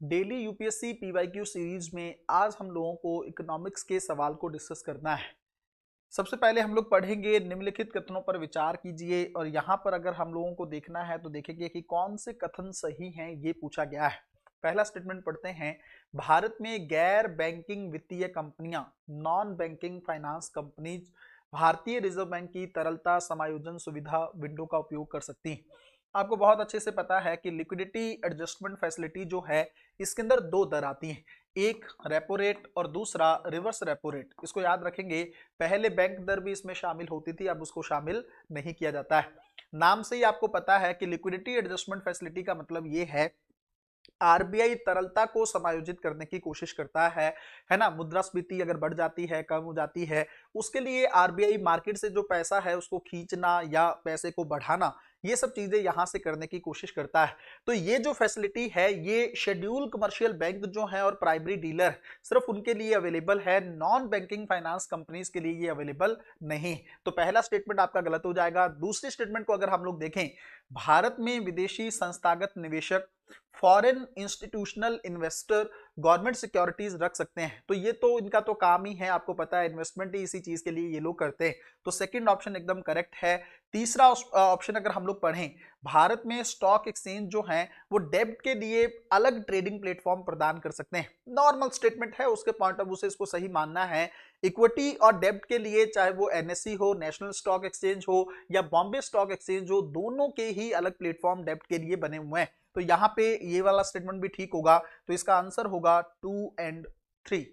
Daily UPSC PYQ series में आज हम लोगों को इकोनॉमिक्स के सवाल को डिस्कस करना है। सबसे पहले हम लोग पढ़ेंगे निम्नलिखित कथनों पर विचार कीजिए, और यहाँ पर अगर हम लोगों को देखना है तो देखेंगे कि कौन से कथन सही हैं, ये पूछा गया है। पहला स्टेटमेंट पढ़ते हैं। भारत में गैर बैंकिंग वित्तीय कंपनियां, नॉन बैंकिंग फाइनेंस कंपनीज, भारतीय रिजर्व बैंक की तरलता समायोजन सुविधा विंडो का उपयोग कर सकती हैं। आपको बहुत अच्छे से पता है कि लिक्विडिटी एडजस्टमेंट फैसिलिटी जो है, इसके अंदर दो दर आती हैं, एक रेपो रेट और दूसरा रिवर्स रेपो रेट। इसको याद रखेंगे। पहले बैंक दर भी इसमें शामिल होती थी, अब उसको शामिल नहीं किया जाता है। नाम से ही आपको पता है कि लिक्विडिटी एडजस्टमेंट फैसिलिटी का मतलब ये है, आरबीआई तरलता को समायोजित करने की कोशिश करता है ना। मुद्रास्फीति अगर बढ़ जाती है, कम हो जाती है, उसके लिए आरबीआई मार्केट से जो पैसा है उसको खींचना या पैसे को बढ़ाना, ये सब चीजें यहां से करने की कोशिश करता है। तो ये जो फैसिलिटी है, ये शेड्यूल कमर्शियल बैंक जो है और प्राइमरी डीलर, सिर्फ उनके लिए अवेलेबल है, नॉन बैंकिंग फाइनेंस कंपनीज के लिए ये अवेलेबल नहीं। तो पहला स्टेटमेंट आपका गलत हो जाएगा। दूसरे स्टेटमेंट को अगर हम लोग देखें, भारत में विदेशी संस्थागत निवेशक, foreign institutional investor government securities रख सकते हैं। तो ये तो इनका तो काम ही है, आपको पता है, इन्वेस्टमेंट ही इसी चीज के लिए ये लोग करते हैं। तो सेकंड ऑप्शन एकदम करेक्ट है। तीसरा ऑप्शन अगर हम लोग पढ़ें, भारत में स्टॉक एक्सचेंज जो है वो डेब्ट के लिए अलग ट्रेडिंग प्लेटफॉर्म प्रदान कर सकते हैं। नॉर्मल स्टेटमेंट है, उसके पॉइंट ऑफ व्यू से इसको सही मानना है। इक्विटी और डेब्ट के लिए, चाहे वो एनएससी हो, नेशनल स्टॉक एक्सचेंज हो, या बॉम्बे स्टॉक एक्सचेंज हो, दोनों के ही अलग प्लेटफॉर्म डेब्ट के लिए बने हुए हैं। तो यहाँ पे ये वाला स्टेटमेंट भी ठीक होगा। तो इसका आंसर होगा 2 और 3।